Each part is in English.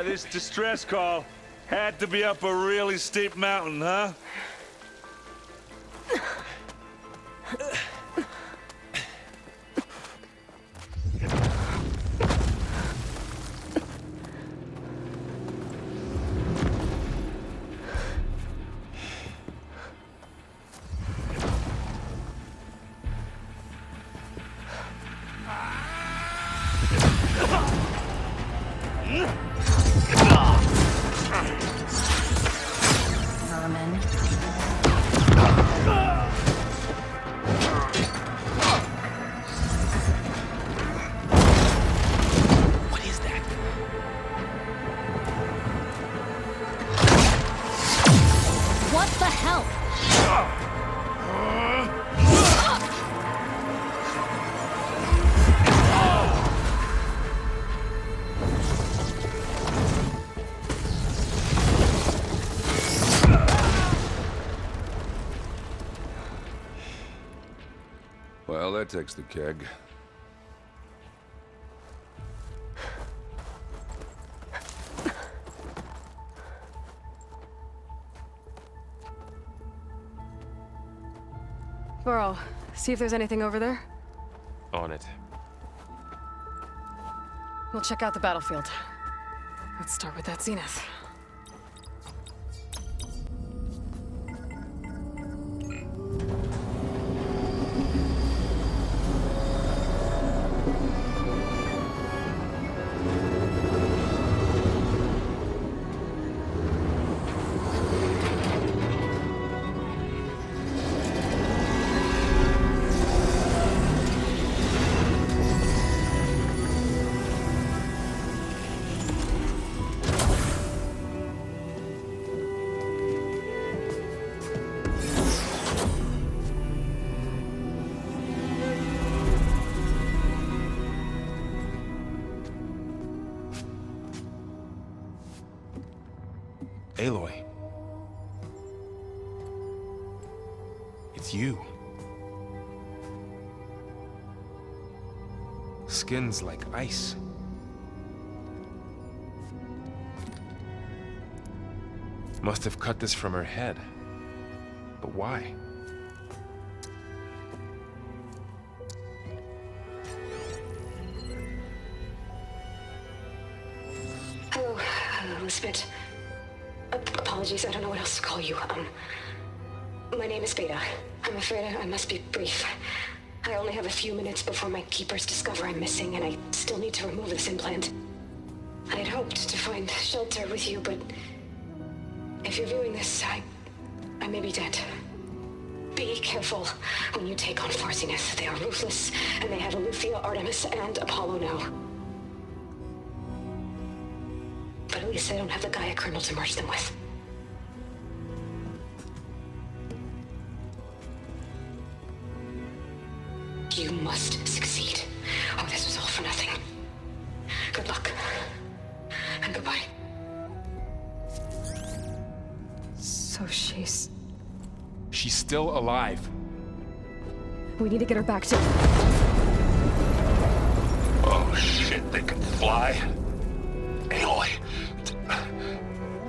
This distress call had to be up a really steep mountain, huh? Vermin. What is that? What the hell? Well, that takes the keg. Burrow, see if there's anything over there. On it. We'll check out the battlefield. Let's start with that Zenith. Aloy. It's you. Skin's like ice. Must have cut this from her head. But why? Hello, Elizabeth. Apologies, I don't know what else to call you. My name is Beta. I'm afraid I must be brief. I only have a few minutes before my keepers discover I'm missing, and I still need to remove this implant. I had hoped to find shelter with you, but if you're viewing this, I may be dead. Be careful when you take on Far Zenith. They are ruthless, and they have Eleuthia, Artemis, and Apollo now. But at least I don't have the Gaia kernel to merge them with. You must succeed. Oh, this was all for nothing. Good luck. And goodbye. So she's... She's still alive. We need to get her back to... Oh shit, they can fly? Aloy!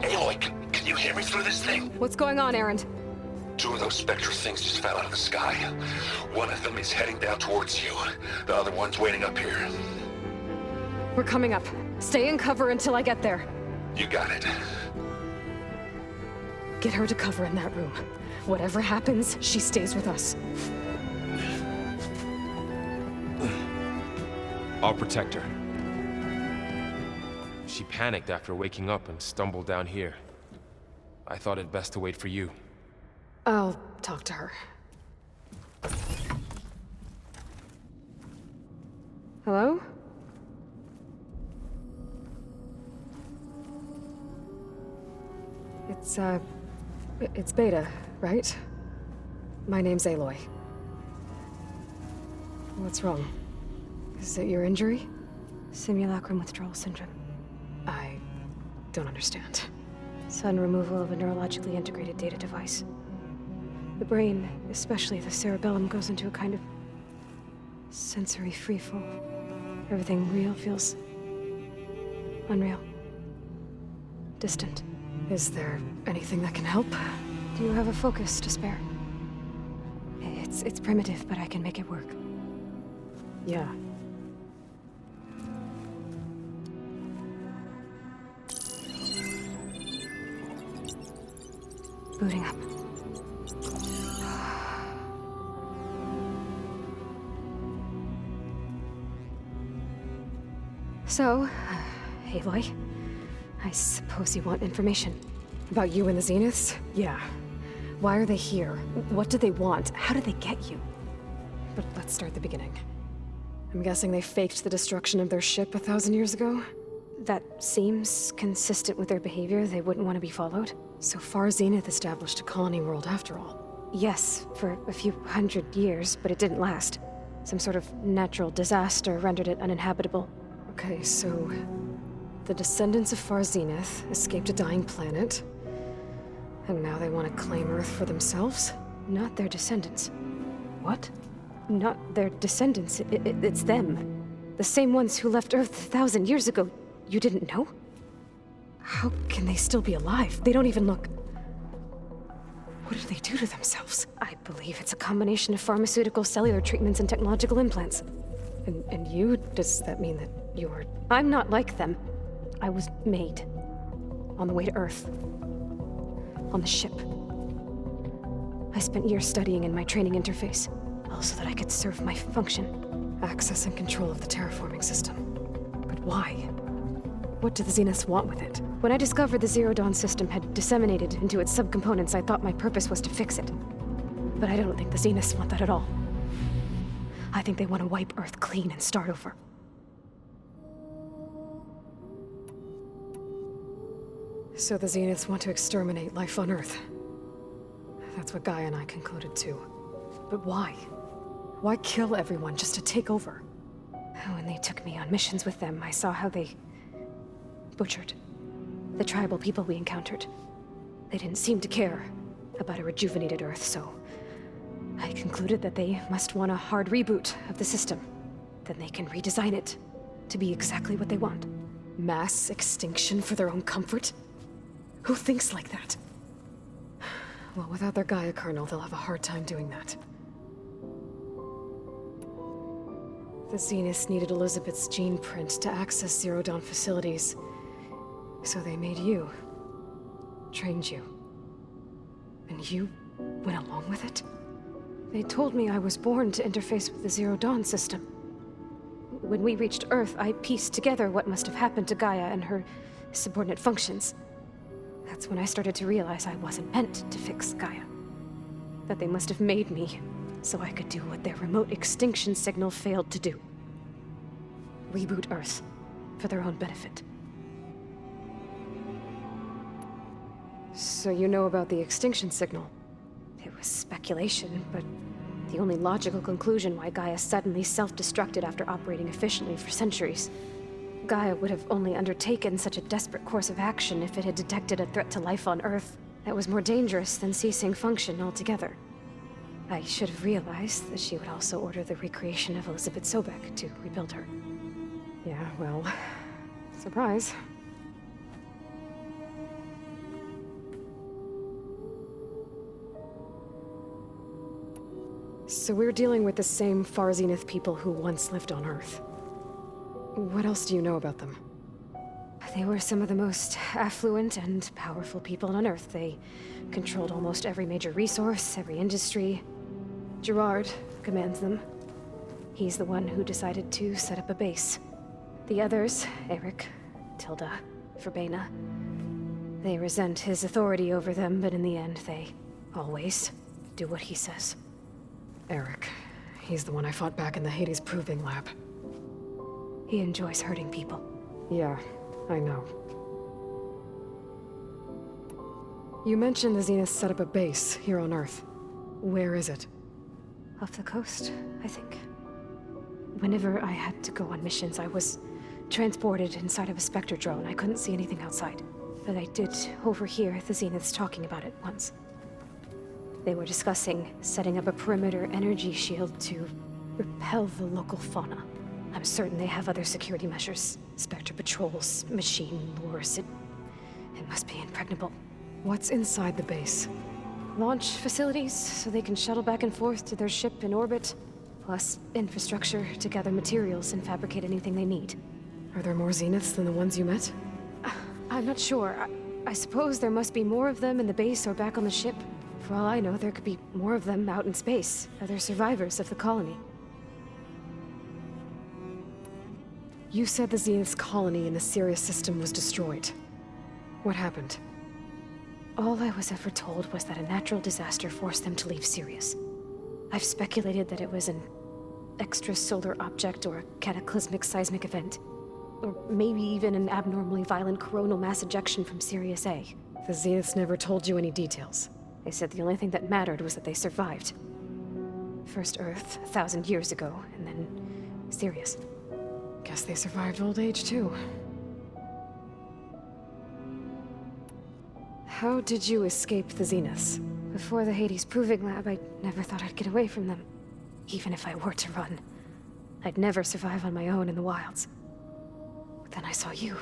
Aloy, can you hear me through this thing? What's going on, Erend? Two of those Spectre things just fell out of the sky. One of them is heading down towards you. The other one's waiting up here. We're coming up. Stay in cover until I get there. You got it. Get her to cover in that room. Whatever happens, she stays with us. I'll protect her. She panicked after waking up and stumbled down here. I thought it best to wait for you. I'll talk to her. Hello? It's Beta, right? My name's Aloy. What's wrong? Is it your injury? Simulacrum withdrawal syndrome. I don't understand. Sudden removal of a neurologically integrated data device. The brain, especially the cerebellum, goes into a kind of sensory freefall. Everything real feels unreal. distant. Is there anything that can help? Do you have a focus to spare? It's primitive, but I can make it work. Yeah. Booting up. So, Aloy, I suppose you want information. About you and the Zeniths? Yeah. Why are they here? What do they want? How did they get you? But let's start at the beginning. I'm guessing they faked the destruction of their ship 1,000 years ago? That seems consistent with their behavior. They wouldn't want to be followed. So Far Zenith established a colony world after all. Yes, for a few hundred years, but it didn't last. Some sort of natural disaster rendered it uninhabitable. Okay, so the descendants of Far Zenith escaped a dying planet, and now they want to claim Earth for themselves? Not their descendants. What? Not their descendants. It's them. The same ones who left Earth 1,000 years ago. You didn't know? How can they still be alive? They don't even look... What did they do to themselves? I believe it's a combination of pharmaceutical, cellular treatments, and technological implants. And you? Does that mean that you're... I'm not like them. I was made. On the way to Earth. On the ship. I spent years studying in my training interface, all so that I could serve my function. Access and control of the terraforming system. But why? What do the Zeniths want with it? When I discovered the Zero Dawn system had disseminated into its subcomponents, I thought my purpose was to fix it. But I don't think the Zeniths want that at all. I think they want to wipe Earth clean and start over. So the Zeniths want to exterminate life on Earth. That's what Gaia and I concluded too. But why? Why kill everyone just to take over? When they took me on missions with them, I saw how they butchered the tribal people we encountered. They didn't seem to care about a rejuvenated Earth, so I concluded that they must want a hard reboot of the system. Then they can redesign it to be exactly what they want. Mass extinction for their own comfort? Who thinks like that? Well, without their Gaia kernel, they'll have a hard time doing that. The Zeniths needed Elizabeth's gene print to access Zero Dawn facilities. So they made you. Trained you. And you went along with it? They told me I was born to interface with the Zero Dawn system. When we reached Earth, I pieced together what must have happened to Gaia and her subordinate functions. That's when I started to realize I wasn't meant to fix Gaia. That they must have made me so I could do what their remote extinction signal failed to do. Reboot Earth for their own benefit. So you know about the extinction signal? It was speculation, but the only logical conclusion why Gaia suddenly self-destructed after operating efficiently for centuries. Gaia would have only undertaken such a desperate course of action if it had detected a threat to life on Earth that was more dangerous than ceasing function altogether. I should have realized that she would also order the recreation of Elizabeth Sobek to rebuild her. Yeah, well, surprise. So we're dealing with the same Far Zenith people who once lived on Earth. What else do you know about them? They were some of the most affluent and powerful people on Earth. They controlled almost every major resource, every industry. Gerard commands them. He's the one who decided to set up a base. The others, Eric, Tilda, Verbena, they resent his authority over them, but in the end, they always do what he says. Eric. He's the one I fought back in the Hades Proving Lab. He enjoys hurting people. Yeah, I know. You mentioned the Zeniths set up a base here on Earth. Where is it? Off the coast, I think. Whenever I had to go on missions, I was transported inside of a Spectre drone. I couldn't see anything outside. But I did overhear the Zeniths talking about it once. They were discussing setting up a perimeter energy shield to repel the local fauna. I'm certain they have other security measures. Spectre patrols, machine lures. It must be impregnable. What's inside the base? Launch facilities, so they can shuttle back and forth to their ship in orbit. Plus, infrastructure to gather materials and fabricate anything they need. Are there more Zeniths than the ones you met? I'm not sure. I suppose there must be more of them in the base or back on the ship. For all I know, there could be more of them out in space. Other survivors of the colony. You said the Zenith's colony in the Sirius system was destroyed. What happened? All I was ever told was that a natural disaster forced them to leave Sirius. I've speculated that it was an extrasolar object or a cataclysmic seismic event. Or maybe even an abnormally violent coronal mass ejection from Sirius A. The Zeniths never told you any details. They said the only thing that mattered was that they survived. First Earth, 1,000 years ago, and then Sirius. Guess they survived old age, too. How did you escape the Zeniths? Before the Hades Proving Lab, I never thought I'd get away from them. Even if I were to run. I'd never survive on my own in the wilds. But then I saw you.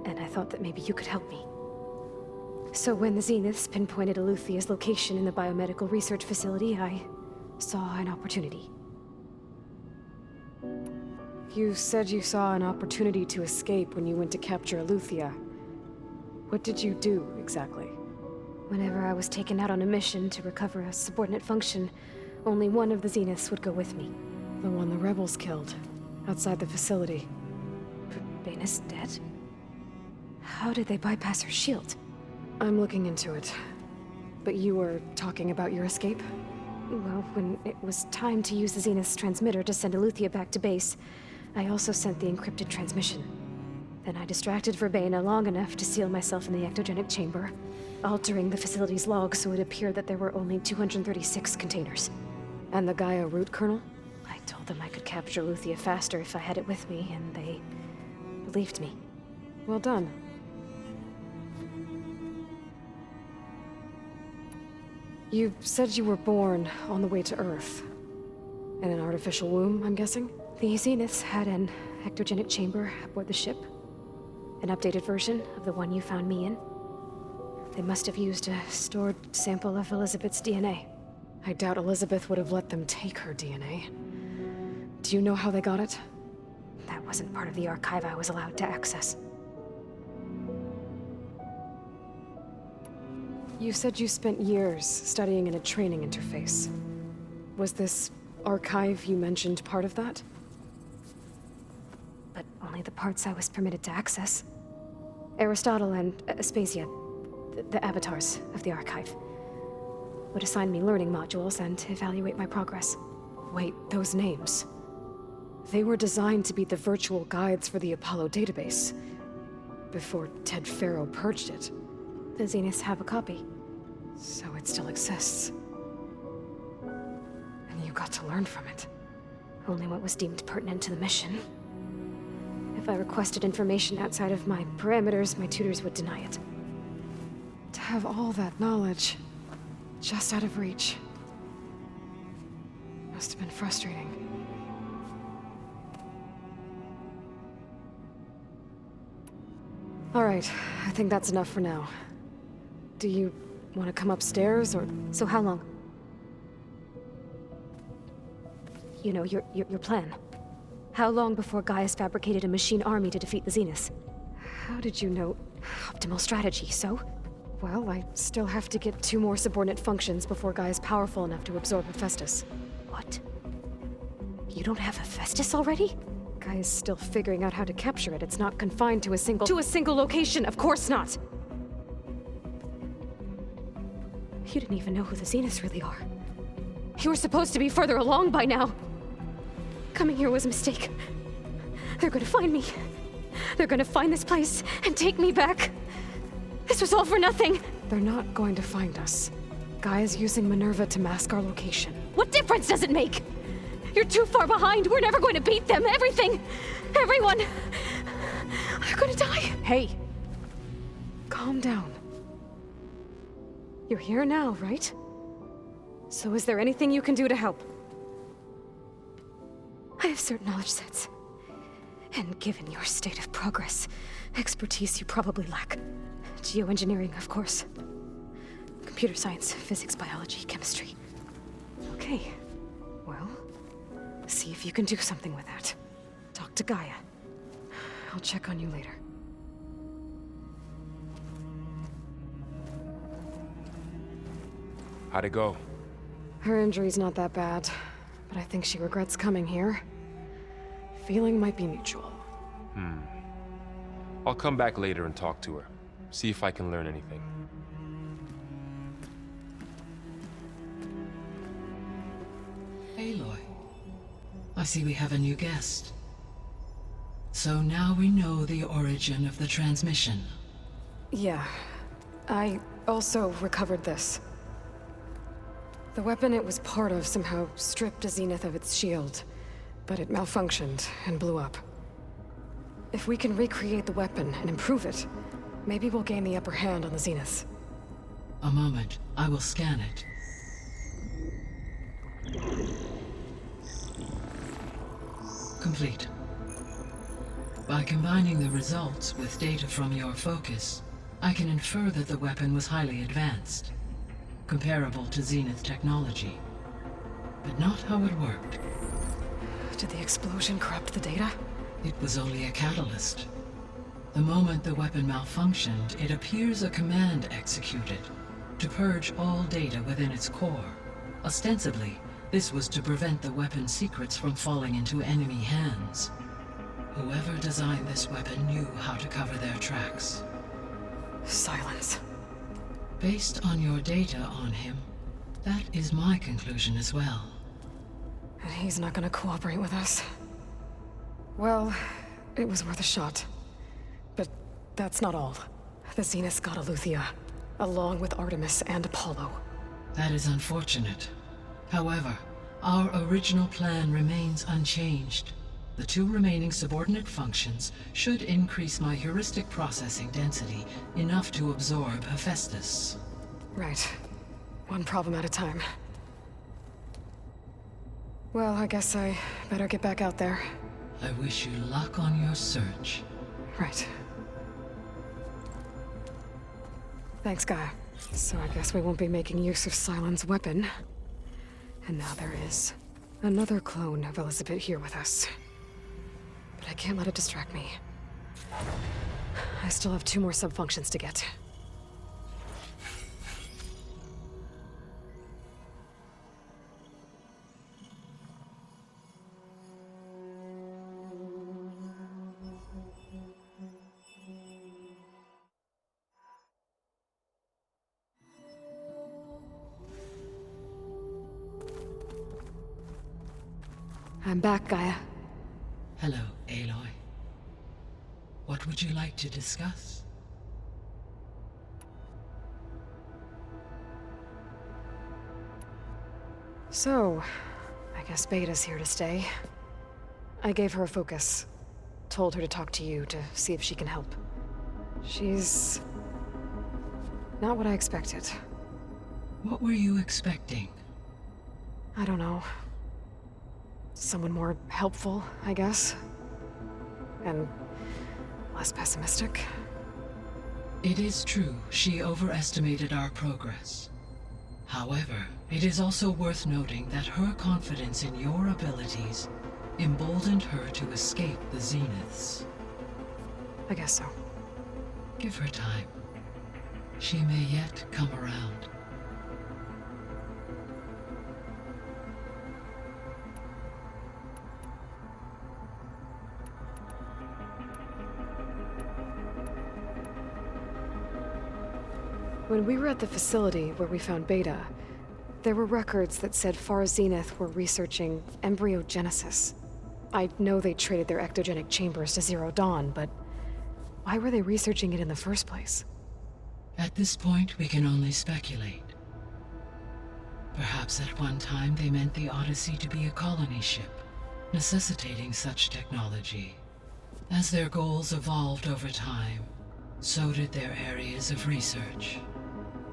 And I thought that maybe you could help me. So when the Zeniths pinpointed Eluthia's location in the biomedical research facility, I saw an opportunity. You said you saw an opportunity to escape when you went to capture Eluthia. What did you do, exactly? Whenever I was taken out on a mission to recover a subordinate function, only one of the Zeniths would go with me. The one the rebels killed, outside the facility. Baina's dead? How did they bypass her shield? I'm looking into it. But you were talking about your escape? Well, when it was time to use the Zenith's transmitter to send Eluthia back to base, I also sent the encrypted transmission. Then I distracted Verbena long enough to seal myself in the ectogenic chamber, altering the facility's log so it appeared that there were only 236 containers. And the Gaia root kernel? I told them I could capture Eluthia faster if I had it with me, and they believed me. Well done. You said you were born on the way to Earth. In an artificial womb, I'm guessing? The Zeniths had an ectogenic chamber aboard the ship. An updated version of the one you found me in. They must have used a stored sample of Elizabeth's DNA. I doubt Elizabeth would have let them take her DNA. Do you know how they got it? That wasn't part of the archive I was allowed to access. You said you spent years studying in a training interface. Was this archive you mentioned part of that? But only the parts I was permitted to access. Aristotle and Aspasia, the avatars of the archive, would assign me learning modules and evaluate my progress. Wait, those names. They were designed to be the virtual guides for the Apollo database, before Ted Faro purged it. The Zeniths have a copy. So it still exists. And you got to learn from it. Only what was deemed pertinent to the mission. If I requested information outside of my parameters, my tutors would deny it. To have all that knowledge, just out of reach, must have been frustrating. All right, I think that's enough for now. Do you want to come upstairs, or... So how long? You know, your plan. How long before Gaius fabricated a machine army to defeat the Zeniths? How did you know? Optimal strategy, so? Well, I still have to get 2 more subordinate functions before Gaia's powerful enough to absorb Hephaestus. What? You don't have Hephaestus already? Gaia's still figuring out how to capture it. It's not confined to a single... To a single location, of course not! You didn't even know who the Zeniths really are. You were supposed to be further along by now. Coming here was a mistake. They're gonna find me. They're gonna find this place and take me back. This was all for nothing. They're not going to find us. Gaia's using Minerva to mask our location. What difference does it make? You're too far behind. We're never going to beat them. Everything, everyone, they're gonna die. Hey, calm down. You're here now, right? So is there anything you can do to help? I have certain knowledge sets. And given your state of progress, expertise you probably lack. Geoengineering, of course. Computer science, physics, biology, chemistry. Okay. Well, see if you can do something with that. Talk to Gaia. I'll check on you later. How'd it go? Her injury's not that bad, but I think she regrets coming here. Feeling might be mutual. I'll come back later and talk to her. See if I can learn anything. Aloy, I see we have a new guest. So now we know the origin of the transmission. Yeah. I also recovered this. The weapon it was part of somehow stripped a Zenith of its shield, but it malfunctioned and blew up. If we can recreate the weapon and improve it, maybe we'll gain the upper hand on the Zeniths. A moment, I will scan it. Complete. By combining the results with data from your focus, I can infer that the weapon was highly advanced, comparable to Zenith technology, but not how it worked. Did the explosion corrupt the data? It was only a catalyst. The moment the weapon malfunctioned, it appears a command executed to purge all data within its core. Ostensibly, this was to prevent the weapon's secrets from falling into enemy hands. Whoever designed this weapon knew how to cover their tracks. Silence. Based on your data on him, that is my conclusion as well. And he's not gonna cooperate with us. Well, it was worth a shot. But that's not all. The Zeniths got Eleuthia, along with Artemis and Apollo. That is unfortunate. However, our original plan remains unchanged. The two remaining subordinate functions should increase my heuristic processing density enough to absorb Hephaestus. Right. One problem at a time. Well, I guess I better get back out there. I wish you luck on your search. Right. Thanks, Gaia. So I guess we won't be making use of Cylon's weapon. And now there is another clone of Elizabeth here with us. But I can't let it distract me. I still have 2 more subfunctions to get. I'm back, Gaia. Hello, Aloy. What would you like to discuss? So, I guess Beta's here to stay. I gave her a focus. Told her to talk to you to see if she can help. She's not what I expected. What were you expecting? I don't know. Someone more helpful, I guess. And less pessimistic. It is true, she overestimated our progress. However, it is also worth noting that her confidence in your abilities emboldened her to escape the Zeniths. I guess so. Give her time. She may yet come around. When we were at the facility where we found Beta, there were records that said Far Zenith were researching embryogenesis. I know they traded their ectogenic chambers to Zero Dawn, but why were they researching it in the first place? At this point, we can only speculate. Perhaps at one time they meant the Odyssey to be a colony ship, necessitating such technology. As their goals evolved over time, so did their areas of research.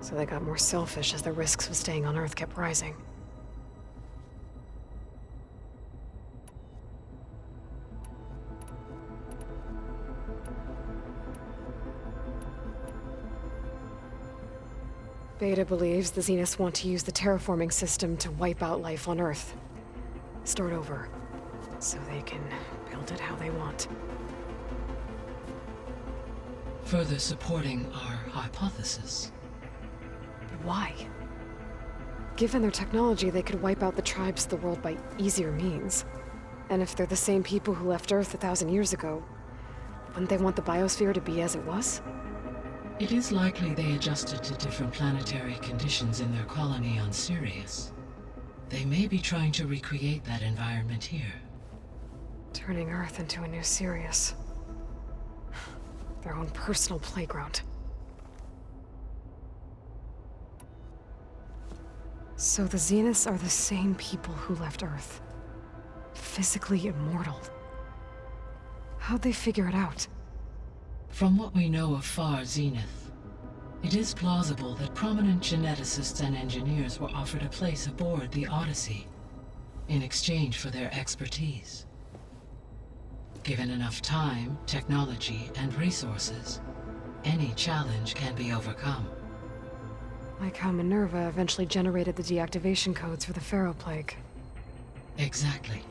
So they got more selfish as the risks of staying on Earth kept rising. Beta believes the Zeniths want to use the terraforming system to wipe out life on Earth. Start over, so they can build it how they want. Further supporting our hypothesis. But why? Given their technology, they could wipe out the tribes of the world by easier means. And if they're the same people who left Earth 1,000 years ago, wouldn't they want the biosphere to be as it was? It is likely they adjusted to different planetary conditions in their colony on Sirius. They may be trying to recreate that environment here. Turning Earth into a new Sirius. Their own personal playground. So the Zeniths are the same people who left Earth. Physically immortal. How'd they figure it out? From what we know of Far Zenith, it is plausible that prominent geneticists and engineers were offered a place aboard the Odyssey in exchange for their expertise. Given enough time, technology, and resources, any challenge can be overcome. Like how Minerva eventually generated the deactivation codes for the Pharaoh Plague. Exactly.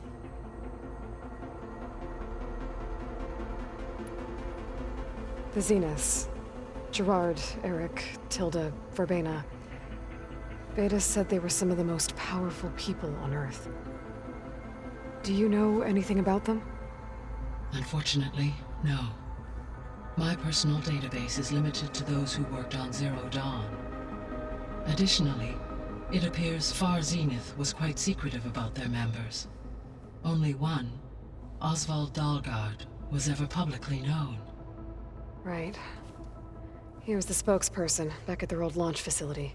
The Zeniths. Gerard, Eric, Tilda, Verbena. Beta said they were some of the most powerful people on Earth. Do you know anything about them? Unfortunately, no. My personal database is limited to those who worked on Zero Dawn. Additionally, it appears Far Zenith was quite secretive about their members. Only one, Oswald Dahlgard, was ever publicly known. Right. He was the spokesperson back at their old launch facility.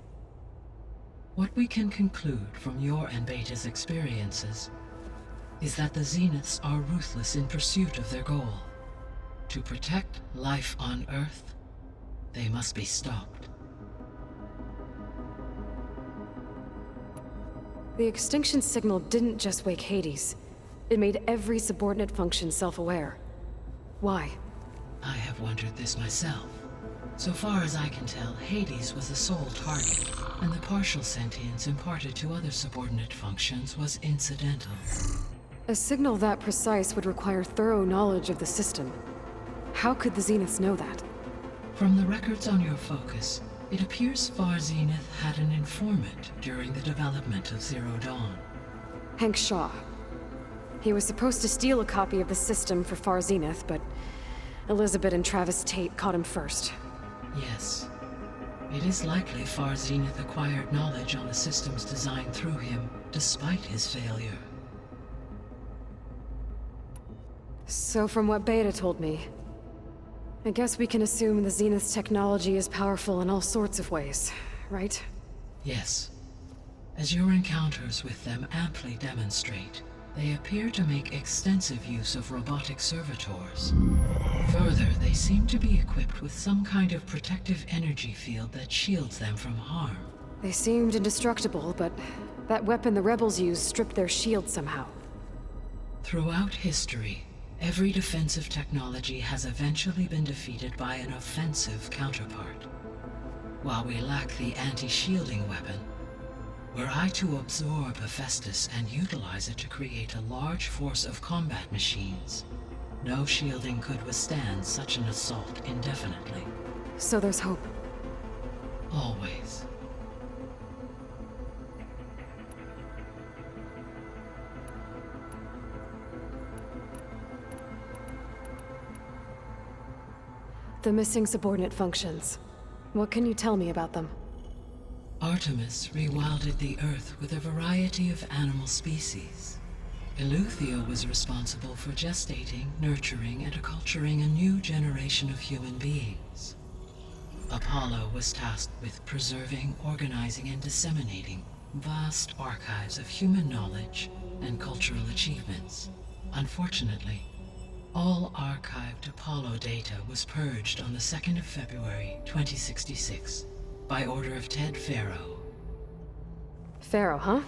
What we can conclude from your and Beta's experiences is that the Zeniths are ruthless in pursuit of their goal. To protect life on Earth, they must be stopped. The extinction signal didn't just wake Hades. It made every subordinate function self-aware. Why? I have wondered this myself. So far as I can tell, Hades was the sole target, and the partial sentience imparted to other subordinate functions was incidental. A signal that precise would require thorough knowledge of the system. How could the Zeniths know that? From the records on your focus, it appears Far Zenith had an informant during the development of Zero Dawn. Hank Shaw. He was supposed to steal a copy of the system for Far Zenith, but Elizabeth and Travis Tate caught him first. Yes. It is likely Far Zenith acquired knowledge on the systems designed through him, despite his failure. So from what Beta told me, I guess we can assume the Zenith's technology is powerful in all sorts of ways, right? Yes. As your encounters with them amply demonstrate, they appear to make extensive use of robotic servitors. Further, they seem to be equipped with some kind of protective energy field that shields them from harm. They seemed indestructible, but that weapon the rebels used stripped their shield somehow. Throughout history, every defensive technology has eventually been defeated by an offensive counterpart. While we lack the anti-shielding weapon, were I to absorb Hephaestus and utilize it to create a large force of combat machines, no shielding could withstand such an assault indefinitely. So there's hope. Always. The missing subordinate functions. What can you tell me about them? Artemis rewilded the Earth with a variety of animal species. Eleuthia was responsible for gestating, nurturing, and acculturating a new generation of human beings. Apollo was tasked with preserving, organizing, and disseminating vast archives of human knowledge and cultural achievements. Unfortunately, all archived Apollo data was purged on the 2nd of February, 2066, by order of Ted Faro. Pharaoh, huh?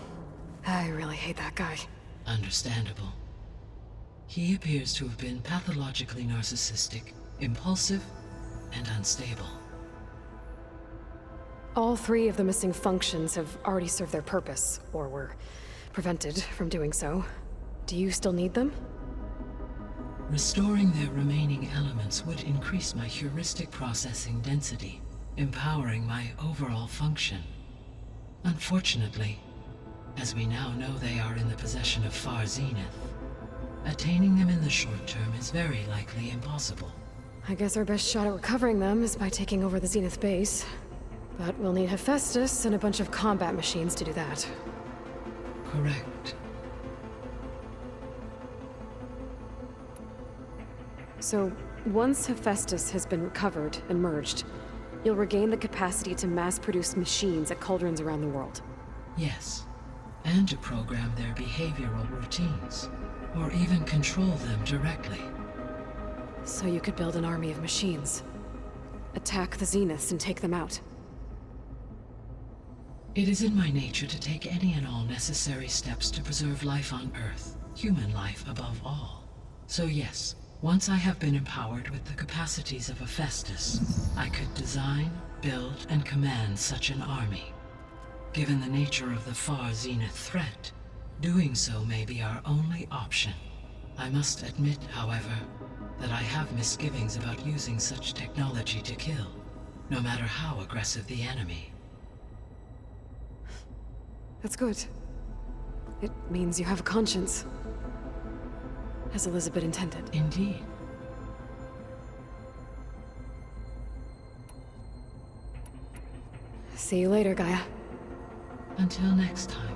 I really hate that guy. Understandable. He appears to have been pathologically narcissistic, impulsive, and unstable. All 3 of the missing functions have already served their purpose, or were prevented from doing so. Do you still need them? Restoring their remaining elements would increase my heuristic processing density, empowering my overall function. Unfortunately, as we now know they are in the possession of Far Zenith, attaining them in the short term is very likely impossible. I guess our best shot at recovering them is by taking over the Zenith base. But we'll need Hephaestus and a bunch of combat machines to do that. Correct. So, once Hephaestus has been recovered and merged, you'll regain the capacity to mass-produce machines at cauldrons around the world. Yes. And to program their behavioral routines, or even control them directly. So you could build an army of machines. Attack the Zeniths and take them out. It is in my nature to take any and all necessary steps to preserve life on Earth, human life above all. So yes, once I have been empowered with the capacities of Hephaestus, I could design, build, and command such an army. Given the nature of the Far Zenith threat, doing so may be our only option. I must admit, however, that I have misgivings about using such technology to kill, no matter how aggressive the enemy. That's good. It means you have a conscience. As Elizabeth intended. Indeed. See you later, Gaia. Until next time.